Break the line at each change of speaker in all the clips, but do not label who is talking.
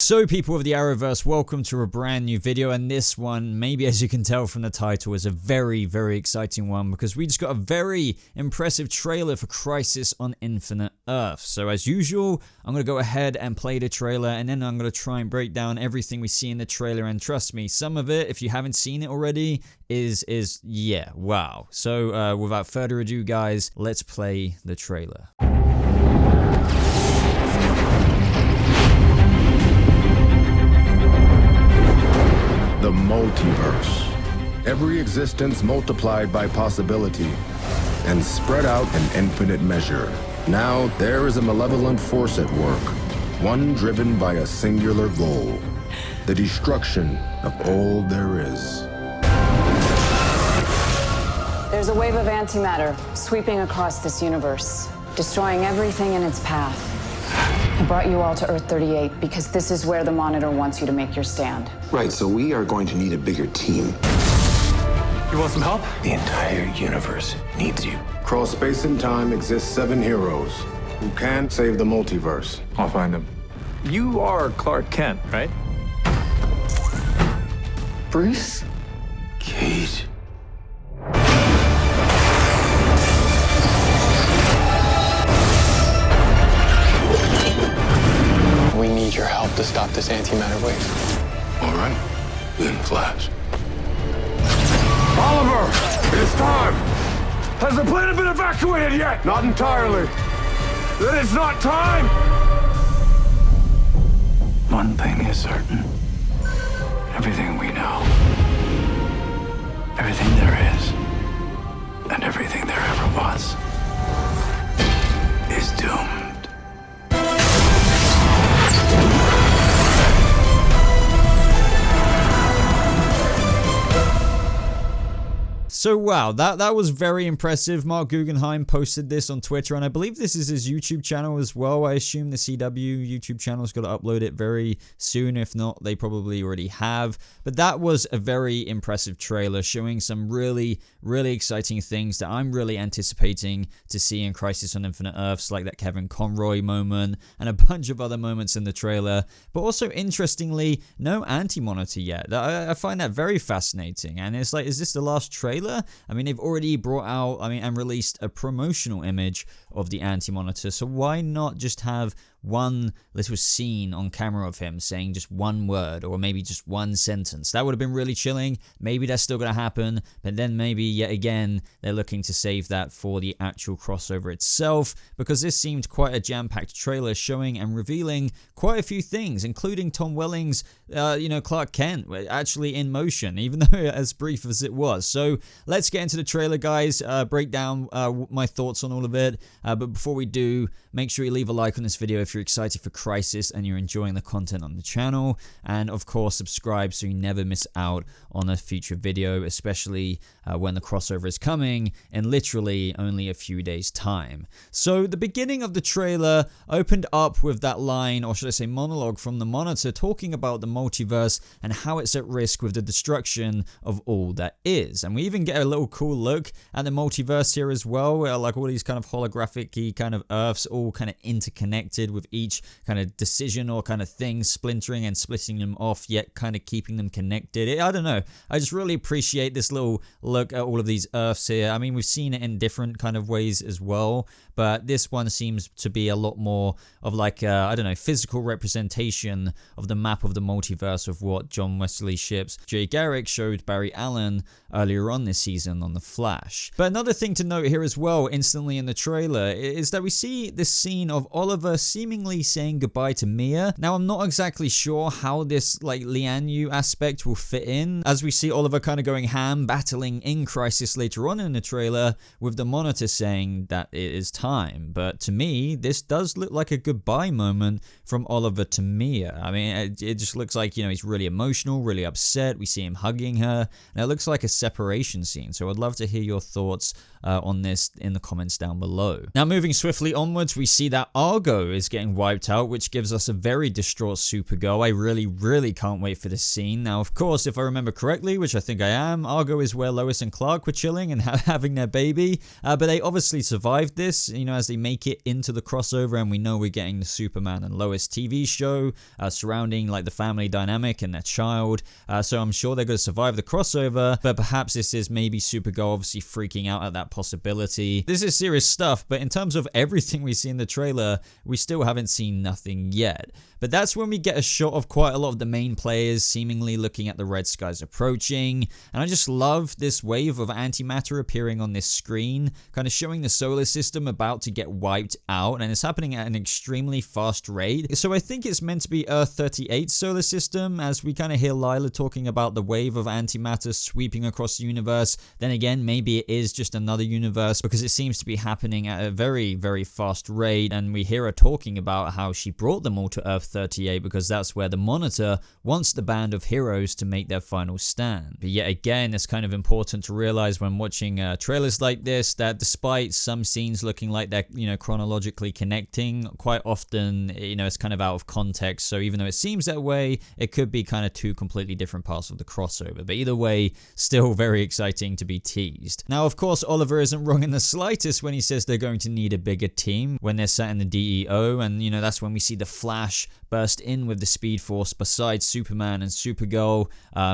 So people of the Arrowverse, welcome to a brand new video, and this one, maybe as you can tell from the title, is a very, very exciting one because we just got a very impressive trailer for Crisis on Infinite Earths. So as usual, I'm going to go ahead and play the trailer, and then I'm going to try and break down everything we see in the trailer, and trust me, some of it, if you haven't seen it already, is yeah, wow. So without further ado guys, let's play the trailer.
The multiverse. Every existence multiplied by possibility and spread out in infinite measure. Now there is a malevolent force at work, one driven by a singular goal, the destruction of all there is.
There's a wave of antimatter sweeping across this universe, destroying everything in its path. I brought you all to Earth 38 because this is where the Monitor wants you to make your stand.
Right, so we are going to need a bigger team.
You want some help?
The entire universe needs you.
Across space and time exist 7 heroes who can save the multiverse.
I'll find them. You are Clark Kent, right?
Bruce? Kate.
We need your help to stop this antimatter wave.
All right, then Flash.
Oliver! It is time! Has the planet been evacuated yet? Not entirely. Then it's not time!
One thing is certain. Everything we know, everything there is, and everything there ever was, is doomed.
So wow, that was very impressive. Mark Guggenheim posted this on Twitter, and I believe this is his YouTube channel as well. I assume the CW YouTube channel's got to upload it very soon. If not, they probably already have. But that was a very impressive trailer showing some really, really exciting things that I'm really anticipating to see in Crisis on Infinite Earths, like that Kevin Conroy moment and a bunch of other moments in the trailer. But also, interestingly, no AntiMonitor yet. I find that very fascinating. And it's like, is this the last trailer? I mean, they've already brought out, and released a promotional image of the AntiMonitor, so why not just have one little scene on camera of him saying just one word or maybe just one sentence? That would have been really chilling. Maybe that's still going to happen, but then maybe yet again they're looking to save that for the actual crossover itself, because this seemed quite a jam-packed trailer showing and revealing quite a few things, including Tom Welling's Clark Kent actually in motion, even though as brief as it was. So let's get into the trailer, guys, break down my thoughts on all of it, but before we do, make sure you leave a like on this video if you're excited for Crisis and you're enjoying the content on the channel, and of course subscribe so you never miss out on a future video, especially when the crossover is coming in literally only a few days time. So the beginning of the trailer opened up with that line, or should I say monologue, from the Monitor talking about the multiverse and how it's at risk with the destruction of all that is. And we even get a little cool look at the multiverse here as well, where like all these kind of holographic-y kind of Earths all kind of interconnected, with each kind of decision or kind of thing splintering and splitting them off, yet kind of keeping them connected. I don't know. I just really appreciate this little look at all of these Earths here. I mean, we've seen it in different kind of ways as well, but this one seems to be a lot more of like, I don't know, physical representation of the map of the multiverse of what John Wesley Shipp's Jay Garrick showed Barry Allen earlier on this season on The Flash. But another thing to note here as well, instantly in the trailer, is that we see this scene of Oliver seemingly saying goodbye to Mia. Now, I'm not exactly sure how this like Lianyu aspect will fit in, as we see Oliver kind of going ham, battling in Crisis later on in the trailer, with the Monitor saying that it is time. But to me, this does look like a goodbye moment from Oliver to Mia. I mean, it just looks like, he's really emotional, really upset. We see him hugging her, and it looks like a separation scene. So I'd love to hear your thoughts on this in the comments down below. Now, moving swiftly onwards, we see that Argo is getting getting wiped out, which gives us a very distraught Supergirl. I really can't wait for this scene. Now, of course, if I remember correctly, which I think I am, Argo is where Lois and Clark were chilling and having their baby, but they obviously survived this, you know, as they make it into the crossover, and we know we're getting the Superman and Lois TV show surrounding like the family dynamic and their child, so I'm sure they're going to survive the crossover, but perhaps this is maybe Supergirl obviously freaking out at that possibility. This is serious stuff, but in terms of everything we see in the trailer, we still haven't seen nothing yet. But that's when we get a shot of quite a lot of the main players seemingly looking at the red skies approaching, and I just love this wave of antimatter appearing on this screen, kind of showing the solar system about to get wiped out, and it's happening at an extremely fast rate. So I think it's meant to be Earth 38 solar system, as we kind of hear Lila talking about the wave of antimatter sweeping across the universe. Then again, maybe it is just another universe, because it seems to be happening at a very fast rate, and we hear her talking about how she brought them all to Earth 38 because that's where the Monitor wants the band of heroes to make their final stand. But yet again, it's kind of important to realize when watching trailers like this that despite some scenes looking like they're, you know, chronologically connecting, quite often, you know, it's kind of out of context. So even though it seems that way, it could be kind of two completely different parts of the crossover. But either way, still very exciting to be teased. Now, of course, Oliver isn't wrong in the slightest when he says they're going to need a bigger team when they're sat in the DEO, and you know, that's when we see the Flash burst in with the Speed Force besides Superman and Supergirl.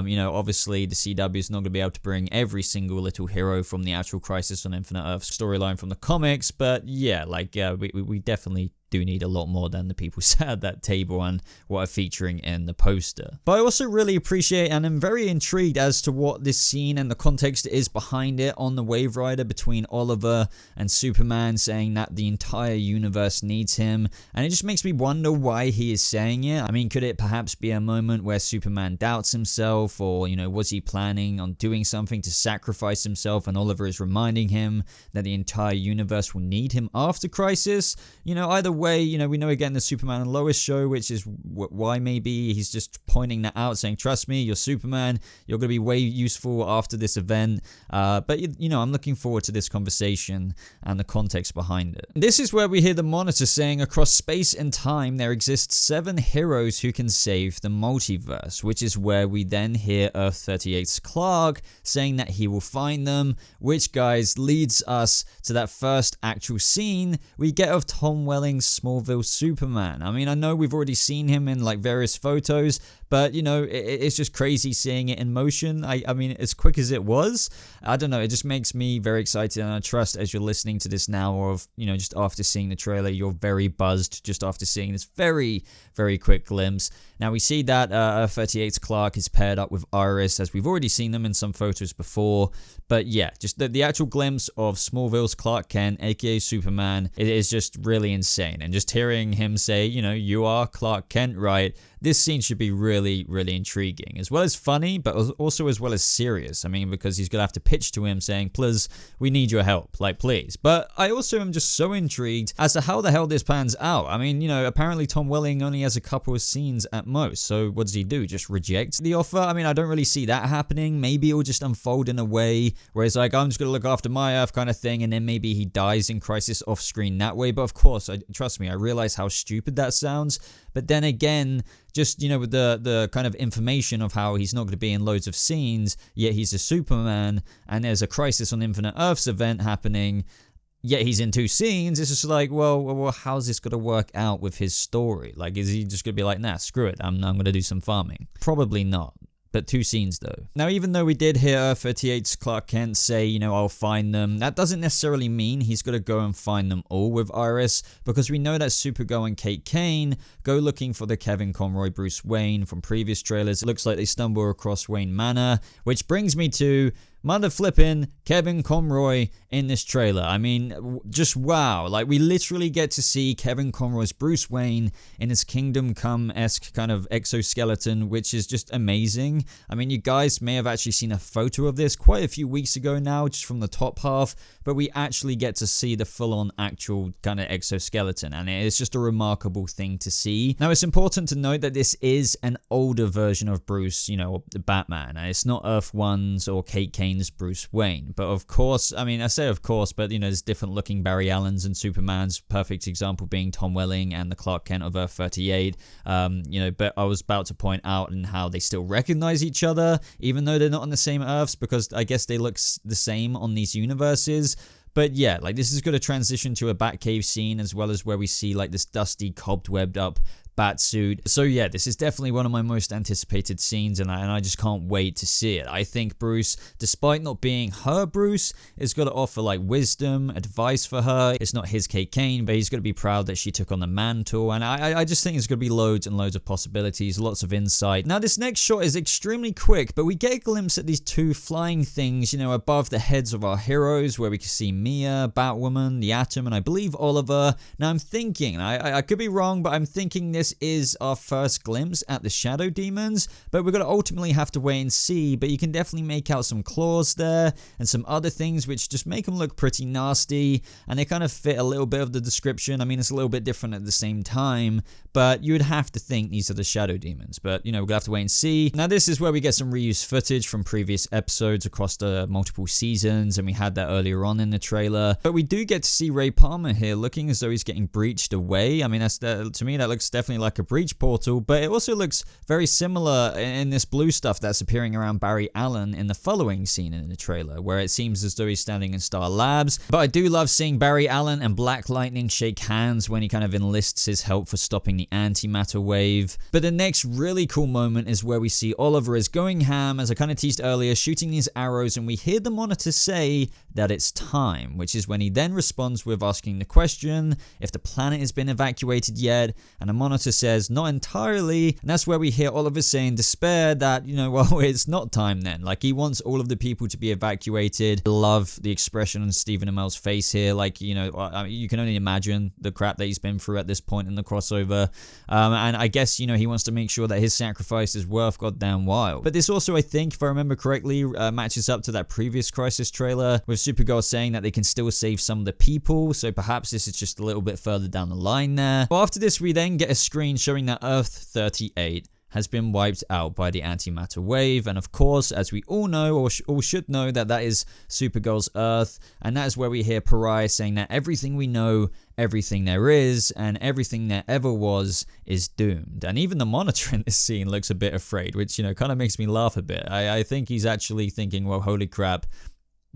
You know, obviously the CW is not going to be able to bring every single little hero from the actual Crisis on Infinite Earth storyline from the comics, but yeah, like we definitely do need a lot more than the people sat at that table and what are featuring in the poster. But I also really appreciate and I'm very intrigued as to what this scene and the context is behind it on the Wave Rider between Oliver and Superman saying that the entire universe needs him, and it just makes me wonder why he is saying it. I mean, could it perhaps be a moment where Superman doubts himself, or you know, was he planning on doing something to sacrifice himself and Oliver is reminding him that the entire universe will need him after Crisis? You know, either way, you know, we know again the Superman and Lois show, which is why maybe he's just pointing that out, saying, trust me, you're Superman, you're going to be way useful after this event. But you know, I'm looking forward to this conversation and the context behind it. This is where we hear the Monitor saying, across space and time there exist 7 heroes who can save the multiverse, which is where we then hear Earth 38's Clark saying that he will find them, which, guys, leads us to that first actual scene we get of Tom Welling's Smallville Superman. I mean, I know we've already seen him in like various photos, but you know, it's just crazy seeing it in motion. I mean, as quick as it was, I don't know, it just makes me very excited, and I trust as you're listening to this now, or if, you know, just after seeing the trailer, you're very buzzed just after seeing this very quick glimpse. Now we see that 38's Clark is paired up with Iris, as we've already seen them in some photos before. But yeah, just the actual glimpse of Smallville's Clark Kent, aka Superman, it is just really insane. And just hearing him say, you know, you are Clark Kent, right? This scene should be really intriguing, as well as funny, but also as well as serious. I mean, because he's going to have to pitch to him saying, please, we need your help, like, please. But I also am just so intrigued as to how the hell this pans out. I mean, you know, apparently Tom Welling only has a couple of scenes at most, so what does he do? Just reject the offer? I mean, I don't really see that happening. Maybe it will just unfold in a way where it's like, I'm just going to look after my Earth kind of thing, and then maybe he dies in Crisis off screen that way. But of course, trust me, I realize how stupid that sounds. But then again, just, you know, with the kind of information of how he's not going to be in loads of scenes, yet he's a Superman, and there's a Crisis on Infinite Earths event happening, yet he's in 2 scenes, it's just like, well, how's this going to work out with his story? Like, is he just going to be like, nah, screw it, I'm going to do some farming? Probably not. But 2 scenes though. Now, even though we did hear Earth 38's Clark Kent say, you know, I'll find them, that doesn't necessarily mean he's got to go and find them all with Iris, because we know that Supergirl and Kate Kane go looking for the Kevin Conroy Bruce Wayne from previous trailers. It looks like they stumble across Wayne Manor, which brings me to mother flipping Kevin Conroy in this trailer. I mean, just wow. Like, we literally get to see Kevin Conroy's Bruce Wayne in his Kingdom Come-esque kind of exoskeleton, which is just amazing. I mean, you guys may have actually seen a photo of this quite a few weeks ago now, just from the top half, but we actually get to see the full-on actual kind of exoskeleton, and it is just a remarkable thing to see. Now, it's important to note that this is an older version of Bruce, you know, Batman, and it's not Earth 1's or Kate Kane's Kane's Bruce Wayne. But of course, I mean, I say of course, but you know, there's different looking Barry Allens and Supermans. Perfect example being Tom Welling and the Clark Kent of Earth 38. You know, but I was about to point out in how they still recognize each other, even though they're not on the same Earths, because I guess they look the same on these universes. But yeah, like this is going to transition to a Batcave scene, as well as where we see like this dusty, cobwebbed up Batsuit. So yeah, this is definitely one of my most anticipated scenes, and I just can't wait to see it. I think Bruce, despite not being her Bruce, is going to offer like wisdom, advice for her. It's not his Kate Kane, but he's going to be proud that she took on the mantle, and I just think there's going to be loads and loads of possibilities, lots of insight. Now this next shot is extremely quick, but we get a glimpse at these two flying things, you know, above the heads of our heroes, where we can see Mia, Batwoman, the Atom, and I believe Oliver. Now I'm thinking, I could be wrong, but I'm thinking this is our first glimpse at the Shadow Demons, but we're going to ultimately have to wait and see. But you can definitely make out some claws there and some other things which just make them look pretty nasty, and they kind of fit a little bit of the description. I mean, it's a little bit different at the same time, but you would have to think these are the Shadow Demons. But you know, we're going to have to wait and see. Now this is where we get some reused footage from previous episodes across the multiple seasons, and we had that earlier on in the trailer. But we do get to see Ray Palmer here looking as though he's getting breached away. I mean, to me that looks definitely like a breach portal, but it also looks very similar in this blue stuff that's appearing around Barry Allen in the following scene in the trailer, where it seems as though he's standing in Star Labs. But I do love seeing Barry Allen and Black Lightning shake hands when he kind of enlists his help for stopping the antimatter wave. But the next really cool moment is where we see Oliver is going ham, as I kind of teased earlier, shooting these arrows, and we hear the monitor say that it's time, which is when he then responds with asking the question if the planet has been evacuated yet, and the monitor says not entirely, and that's where we hear Oliver say in despair that, you know, well, it's not time then. Like, he wants all of the people to be evacuated. I love the expression on Stephen Amell's face here. Like, you know, you can only imagine the crap that he's been through at this point in the crossover, and I guess, you know, he wants to make sure that his sacrifice is worth goddamn while. But this also, I think, if I remember correctly, matches up to that previous Crisis trailer with Supergirl saying that they can still save some of the people, so perhaps this is just a little bit further down the line there. But after this, we then get a screen showing that Earth 38 has been wiped out by the antimatter wave, and of course, as we all know, or all should know, that is Supergirl's Earth, and that is where we hear Pariah saying that everything we know, everything there is, and everything there ever was is doomed. And even the monitor in this scene looks a bit afraid, which, you know, kind of makes me laugh a bit. I think he's actually thinking, well, holy crap,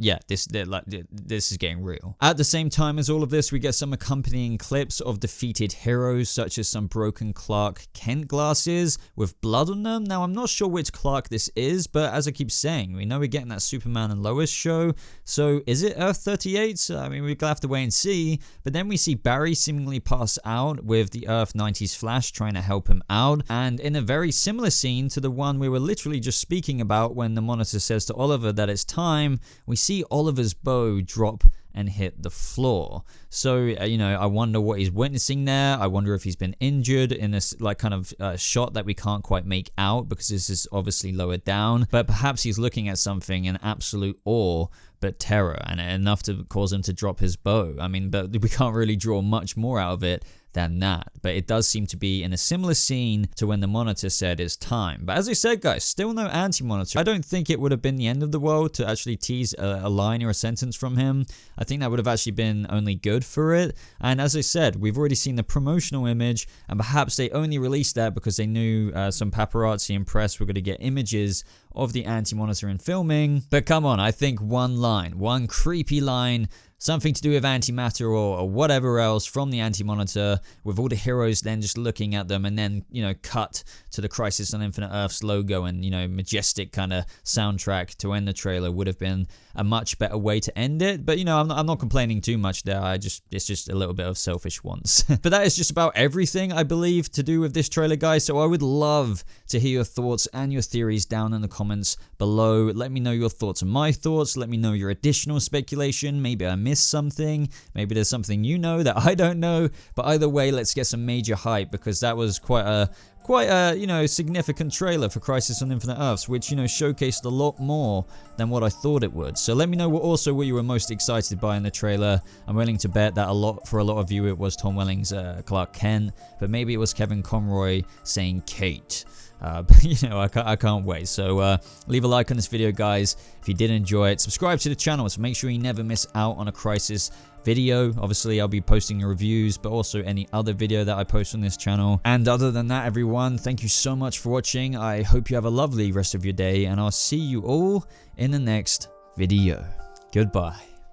yeah, this is getting real. At the same time as all of this, we get some accompanying clips of defeated heroes, such as some broken Clark Kent glasses with blood on them. Now, I'm not sure which Clark this is, but as I keep saying, we know we're getting that Superman and Lois show, so is it Earth 38? So, I mean, we're gonna have to wait and see. But then we see Barry seemingly pass out with the Earth 90s Flash trying to help him out, and in a very similar scene to the one we were literally just speaking about when the monitor says to Oliver that it's time, we see Oliver's bow drop and hit the floor. So, you know, I wonder what he's witnessing there. I wonder if he's been injured in this, like, kind of shot that we can't quite make out because this is obviously lower down. But perhaps he's looking at something in absolute awe but terror, and enough to cause him to drop his bow. I mean, but we can't really draw much more out of it than that. But it does seem to be in a similar scene to when the monitor said it's time. But as I said, guys, still no Anti-Monitor. I don't think it would have been the end of the world to actually tease a line or a sentence from him. I think that would have actually been only good for it. And as I said, we've already seen the promotional image, and perhaps they only released that because they knew some paparazzi and press were going to get images of the Anti-Monitor in filming. But come on, I think one line, one creepy line, something to do with antimatter or whatever else from the Anti-Monitor, with all the heroes then just looking at them, and then, you know, cut to the Crisis on Infinite Earths logo and, you know, majestic kind of soundtrack to end the trailer would have been a much better way to end it. But, you know, I'm not complaining too much there. It's just a little bit of selfish wants. But that is just about everything, I believe, to do with this trailer, guys. So I would love to hear your thoughts and your theories down in the comments below. Let me know your thoughts and my thoughts. Let me know your additional speculation. Maybe I missed something. Maybe there's something you know that I don't know. But either way, let's get some major hype, because that was quite quite a, you know, significant trailer for Crisis on Infinite Earths, which, you know, showcased a lot more than what I thought it would. So let me know what you were most excited by in the trailer. I'm willing to bet that for a lot of you it was Tom Welling's Clark Kent, but maybe it was Kevin Conroy saying Kate. But you know, I can't wait. So leave a like on this video, guys, if you did enjoy it. Subscribe to the channel so make sure you never miss out on a Crisis video. Obviously, I'll be posting reviews, but also any other video that I post on this channel. And other than that, everyone, thank you so much for watching. I hope you have a lovely rest of your day, and I'll see you all in the next video. Goodbye.